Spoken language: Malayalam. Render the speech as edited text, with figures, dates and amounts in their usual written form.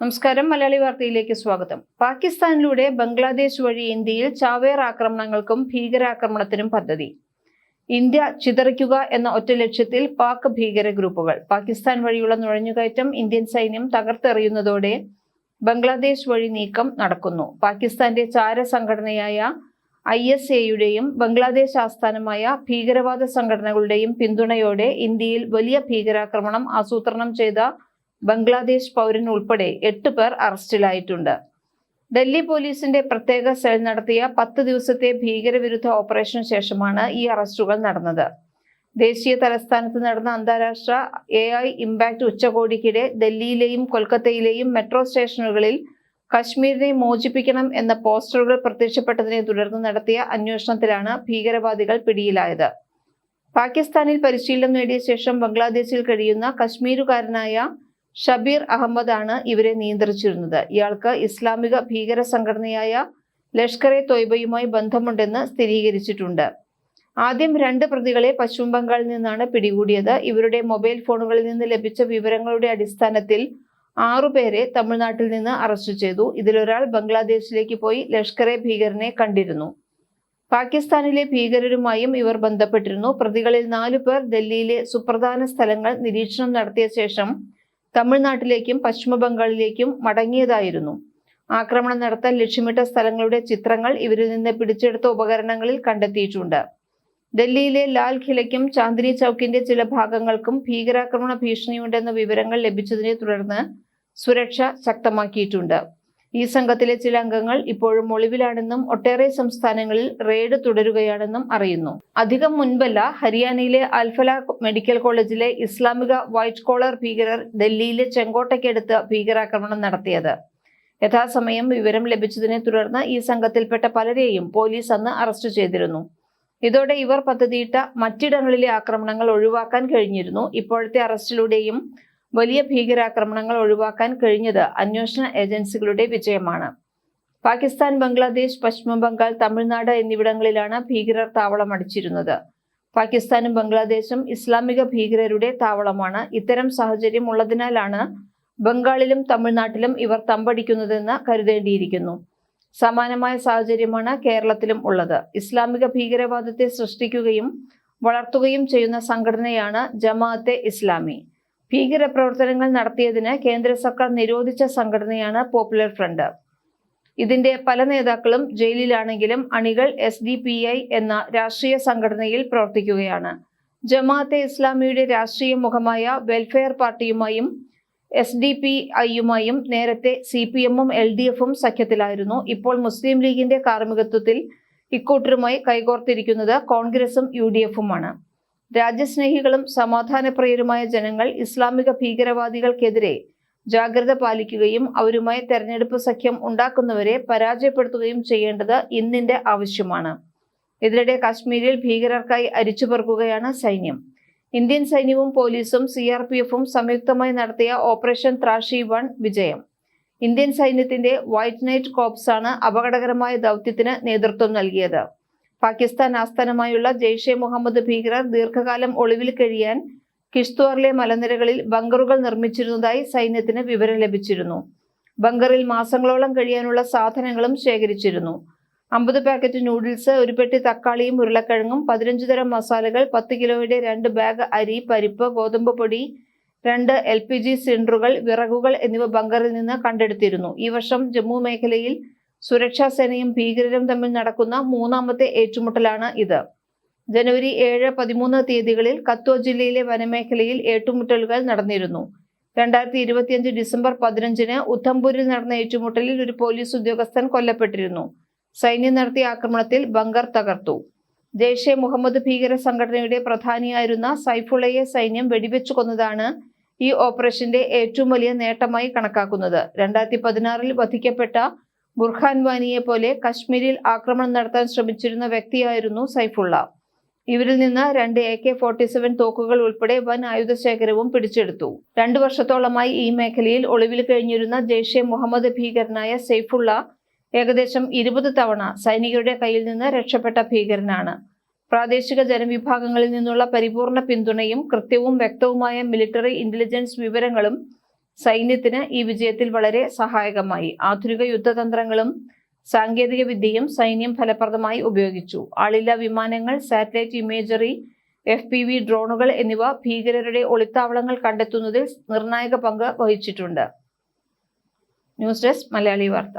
നമസ്കാരം. മലയാളി വാർത്തയിലേക്ക് സ്വാഗതം. പാകിസ്ഥാനിലൂടെ ബംഗ്ലാദേശ് വഴി ഇന്ത്യയിൽ ചാവേർ ആക്രമണങ്ങൾക്കും ഭീകരാക്രമണത്തിനും പദ്ധതി. ഇന്ത്യ ചിതറിക്കുക എന്ന ഒറ്റ ലക്ഷ്യത്തിൽ പാക് ഭീകര ഗ്രൂപ്പുകൾ. പാകിസ്ഥാൻ വഴിയുള്ള നുഴഞ്ഞുകയറ്റം ഇന്ത്യൻ സൈന്യം തകർത്തെറിയുന്നതോടെ ബംഗ്ലാദേശ് വഴി നീക്കം നടക്കുന്നു. പാകിസ്ഥാന്റെ ചാര സംഘടനയായ ISAയുടെയും ബംഗ്ലാദേശ് ആസ്ഥാനമായ ഭീകരവാദ സംഘടനകളുടെയും പിന്തുണയോടെ ഇന്ത്യയിൽ വലിയ ഭീകരാക്രമണം ആസൂത്രണം ചെയ്ത ബംഗ്ലാദേശ് പൗരൻ ഉൾപ്പെടെ 8 പേർ അറസ്റ്റിലായിട്ടുണ്ട്. ഡൽഹി പോലീസിന്റെ പ്രത്യേക സെൽ നടത്തിയ 10 ദിവസത്തെ ഭീകരവിരുദ്ധ ഓപ്പറേഷന് ശേഷമാണ് ഈ അറസ്റ്റുകൾ നടന്നത്. ദേശീയ തലസ്ഥാനത്ത് നടന്ന അന്താരാഷ്ട്ര AI ഇമ്പാക്ട് ഉച്ചകോടിക്കിടെ ഡൽഹിയിലെയും കൊൽക്കത്തയിലെയും മെട്രോ സ്റ്റേഷനുകളിൽ കശ്മീരിനെ മോചിപ്പിക്കണം എന്ന പോസ്റ്ററുകൾ പ്രത്യക്ഷപ്പെട്ടതിനെ തുടർന്ന് നടത്തിയ അന്വേഷണത്തിലാണ് ഭീകരവാദികൾ പിടിയിലായത്. പാകിസ്ഥാനിൽ പരിശീലനം നേടിയ ശേഷം ബംഗ്ലാദേശിൽ കഴിയുന്ന കശ്മീരുകാരനായ ഷബീർ അഹമ്മദ് ആണ് ഇവരെ നിയന്ത്രിച്ചിരുന്നത്. ഇയാൾക്ക് ഇസ്ലാമിക ഭീകര സംഘടനയായ ലഷ്കർ-e തോയ്ബയുമായി ബന്ധമുണ്ടെന്ന് സ്ഥിരീകരിച്ചിട്ടുണ്ട്. ആദ്യം 2 പ്രതികളെ പശ്ചിമ ബംഗാളിൽ നിന്നാണ് പിടികൂടിയത്. ഇവരുടെ മൊബൈൽ ഫോണുകളിൽ നിന്ന് ലഭിച്ച വിവരങ്ങളുടെ അടിസ്ഥാനത്തിൽ 6 പേരെ തമിഴ്നാട്ടിൽ നിന്ന് അറസ്റ്റ് ചെയ്തു. ഇതിലൊരാൾ ബംഗ്ലാദേശിലേക്ക് പോയി ലഷ്കർ-e ഭീകരനെ കണ്ടിരുന്നു. പാകിസ്ഥാനിലെ ഭീകരരുമായും ഇവർ ബന്ധപ്പെട്ടിരുന്നു. പ്രതികളിൽ 4 പേർ ഡൽഹിയിലെ സുപ്രധാന സ്ഥലങ്ങൾ നിരീക്ഷണം നടത്തിയ ശേഷം തമിഴ്നാട്ടിലേക്കും പശ്ചിമ ബംഗാളിലേക്കും മടങ്ങിയതായിരുന്നു. ആക്രമണം നടത്താൻ ലക്ഷ്യമിട്ട സ്ഥലങ്ങളുടെ ചിത്രങ്ങൾ ഇവരിൽ നിന്ന് പിടിച്ചെടുത്ത ഉപകരണങ്ങളിൽ കണ്ടെത്തിയിട്ടുണ്ട്. ഡൽഹിയിലെ ലാൽ ഖിലയ്ക്കും ചാന്ദിനി ചൗക്കിന്റെ ചില ഭാഗങ്ങൾക്കും ഭീകരാക്രമണ ഭീഷണിയുണ്ടെന്ന വിവരങ്ങൾ ലഭിച്ചതിനെ തുടർന്ന് സുരക്ഷ ശക്തമാക്കിയിട്ടുണ്ട്. ഈ സംഘത്തിലെ ചില അംഗങ്ങൾ ഇപ്പോഴും ഒളിവിലാണെന്നും ഒട്ടേറെ സംസ്ഥാനങ്ങളിൽ റെയ്ഡ് തുടരുകയാണെന്നും അറിയുന്നു. അധികം മുൻപല്ല ഹരിയാനയിലെ അൽഫല മെഡിക്കൽ കോളേജിലെ ഇസ്ലാമിക വൈറ്റ് കോളർ ഭീകരർ ഡൽഹിയിലെ ചെങ്കോട്ടയ്ക്കടുത്ത് ഭീകരാക്രമണം നടത്തിയത്. യഥാസമയം വിവരം ലഭിച്ചതിനെ തുടർന്ന് ഈ സംഘത്തിൽപ്പെട്ട പലരെയും പോലീസ് അന്ന് അറസ്റ്റ് ചെയ്തിരുന്നു. ഇതോടെ ഇവർ പദ്ധതിയിട്ട മറ്റിടങ്ങളിലെ ആക്രമണങ്ങൾ ഒഴിവാക്കാൻ കഴിഞ്ഞിരുന്നു. ഇപ്പോഴത്തെ അറസ്റ്റിലൂടെയും വലിയ ഭീകരാക്രമണങ്ങൾ ഒഴിവാക്കാൻ കഴിഞ്ഞത് അന്വേഷണ ഏജൻസികളുടെ വിജയമാണ്. പാകിസ്ഥാൻ, ബംഗ്ലാദേശ്, പശ്ചിമ ബംഗാൾ, തമിഴ്നാട് എന്നിവിടങ്ങളിലാണ് ഭീകരർ താവളമടിച്ചിരുന്നത്. പാകിസ്ഥാനും ബംഗ്ലാദേശും ഇസ്ലാമിക ഭീകരരുടെ താവളമാണ്. ഇത്തരം സാഹചര്യം ഉള്ളതിനാലാണ് ബംഗാളിലും തമിഴ്നാട്ടിലും ഇവർ തമ്പടിക്കുന്നതെന്ന് കരുതേണ്ടിയിരിക്കുന്നു. സമാനമായ സാഹചര്യമാണ് കേരളത്തിലും ഉള്ളത്. ഇസ്ലാമിക ഭീകരവാദത്തെ സൃഷ്ടിക്കുകയും വളർത്തുകയും ചെയ്യുന്ന സംഘടനയാണ് ജമാഅത്തെ ഇസ്ലാമി. ഭീകരപ്രവർത്തനങ്ങൾ നടത്തിയതിന് കേന്ദ്ര സർക്കാർ നിരോധിച്ച സംഘടനയാണ് പോപ്പുലർ ഫ്രണ്ട്. ഇതിന്റെ പല നേതാക്കളും ജയിലിലാണെങ്കിലും അണികൾ SDPI എന്ന രാഷ്ട്രീയ സംഘടനയിൽ പ്രവർത്തിക്കുകയാണ്. ജമാഅത്തെ ഇസ്ലാമിയുടെ രാഷ്ട്രീയ മുഖമായ വെൽഫെയർ പാർട്ടിയുമായും SDPIയുമായും നേരത്തെ CPM-ഉം LDF-ഉം സഖ്യത്തിലായിരുന്നു. ഇപ്പോൾ മുസ്ലിം ലീഗിന്റെ കാർമ്മികത്വത്തിൽ ഇക്കൂട്ടരുമായി കൈകോർത്തിരിക്കുന്നത് കോൺഗ്രസും UDF-ഉമാണ്. രാജ്യസ്നേഹികളും സമാധാനപ്രിയരുമായ ജനങ്ങൾ ഇസ്ലാമിക ഭീകരവാദികൾക്കെതിരെ ജാഗ്രത പാലിക്കുകയും അവരുമായി തെരഞ്ഞെടുപ്പ് സഖ്യം ഉണ്ടാക്കുന്നവരെ പരാജയപ്പെടുത്തുകയും ചെയ്യേണ്ടത് ഇന്നിന്റെ ആവശ്യമാണ്. ഇതിനിടെ കശ്മീരിൽ ഭീകരർക്കായി അരിച്ചുപെറുക്കുകയാണ് സൈന്യം. ഇന്ത്യൻ സൈന്യവും പോലീസും CRPF-ഉം സംയുക്തമായി നടത്തിയ ഓപ്പറേഷൻ ത്രാഷി 1 വിജയം. ഇന്ത്യൻ സൈന്യത്തിന്റെ വൈറ്റ് നൈറ്റ് കോർപ്സാണ് അപകടകരമായ ദൗത്യത്തിന് നേതൃത്വം നൽകിയത്. പാകിസ്ഥാൻ ആസ്ഥാനമായുള്ള ജെയ്ഷെ മുഹമ്മദ് ഭീകരർ ദീർഘകാലം ഒളിവിൽ കഴിയാൻ കിഷ്ത്വാറിലെ മലനിരകളിൽ ബങ്കറുകൾ നിർമ്മിച്ചിരുന്നതായി സൈന്യത്തിന് വിവരം ലഭിച്ചിരുന്നു. ബങ്കറിൽ മാസങ്ങളോളം കഴിയാനുള്ള സാധനങ്ങളും ശേഖരിച്ചിരുന്നു. 50 പാക്കറ്റ് നൂഡിൽസ്, 1 പെട്ടി തക്കാളിയും ഉരുളക്കിഴങ്ങും, 15 തരം മസാലകൾ, 10 കിലോയുടെ 2 ബാഗ് അരി, പരിപ്പ്, ഗോതമ്പ് പൊടി, 2 LPG സിലിണ്ടറുകൾ, വിറകുകൾ എന്നിവ ബങ്കറിൽ നിന്ന് കണ്ടെടുത്തിരുന്നു. ഈ വർഷം ജമ്മു മേഖലയിൽ സുരക്ഷാ സേനയും ഭീകരരും തമ്മിൽ നടക്കുന്ന 3ാമത്തെ ഏറ്റുമുട്ടലാണ് ഇത്. ജനുവരി 7, 13 തീയതികളിൽ കത്വ ജില്ലയിലെ വനമേഖലയിൽ ഏറ്റുമുട്ടലുകൾ നടന്നിരുന്നു. 2025 ഡിസംബർ 15-ന് ഉധംപൂരിൽ നടന്ന ഏറ്റുമുട്ടലിൽ ഒരു പോലീസ് ഉദ്യോഗസ്ഥൻ കൊല്ലപ്പെട്ടിരുന്നു. സൈന്യം നടത്തിയ ആക്രമണത്തിൽ ബങ്കർ തകർത്തു. ജെയ്ഷെ മുഹമ്മദ് ഭീകര സംഘടനയുടെ പ്രധാനിയായിരുന്ന സൈഫുള്ളയെ സൈന്യം വെടിവെച്ചു കൊന്നതാണ് ഈ ഓപ്പറേഷന്റെ ഏറ്റവും വലിയ നേട്ടമായി കണക്കാക്കുന്നത്. 2016-ൽ വധിക്കപ്പെട്ട ബുർഹാൻ വാനിയെ പോലെ കശ്മീരിൽ ആക്രമണം നടത്താൻ ശ്രമിച്ചിരുന്ന വ്യക്തിയായിരുന്നു സൈഫുള്ള. ഇവരിൽ നിന്ന് 2 AK-47 തോക്കുകൾ ഉൾപ്പെടെ വൻ ആയുധശേഖരവും പിടിച്ചെടുത്തു. 2 വർഷത്തോളമായി ഈ മേഖലയിൽ ഒളിവിൽ കഴിഞ്ഞിരുന്ന ജെയ്ഷെ മുഹമ്മദ് ഭീകരനായ സൈഫുള്ള ഏകദേശം 20 തവണ സൈനികരുടെ കയ്യിൽ നിന്ന് രക്ഷപ്പെട്ട ഭീകരനാണ്. പ്രാദേശിക ജനവിഭാഗങ്ങളിൽ നിന്നുള്ള പരിപൂർണ പിന്തുണയും കൃത്യവും വ്യക്തവുമായ മിലിറ്ററി ഇന്റലിജൻസ് വിവരങ്ങളും സൈന്യത്തിന് ഈ വിജയത്തിൽ വളരെ സഹായകമായി. ആധുനിക യുദ്ധതന്ത്രങ്ങളും സാങ്കേതിക വിദ്യയും സൈന്യം ഫലപ്രദമായി ഉപയോഗിച്ചു. ആളില്ലാ വിമാനങ്ങൾ, സാറ്റലൈറ്റ് ഇമേജറി, FPV ഡ്രോണുകൾ എന്നിവ ഭീകരരുടെ ഒളിത്താവളങ്ങൾ കണ്ടെത്തുന്നതിൽ നിർണായക പങ്ക് വഹിച്ചിട്ടുണ്ട്. ന്യൂസ് ഡെസ്ക് മലയാളി വാർത്ത.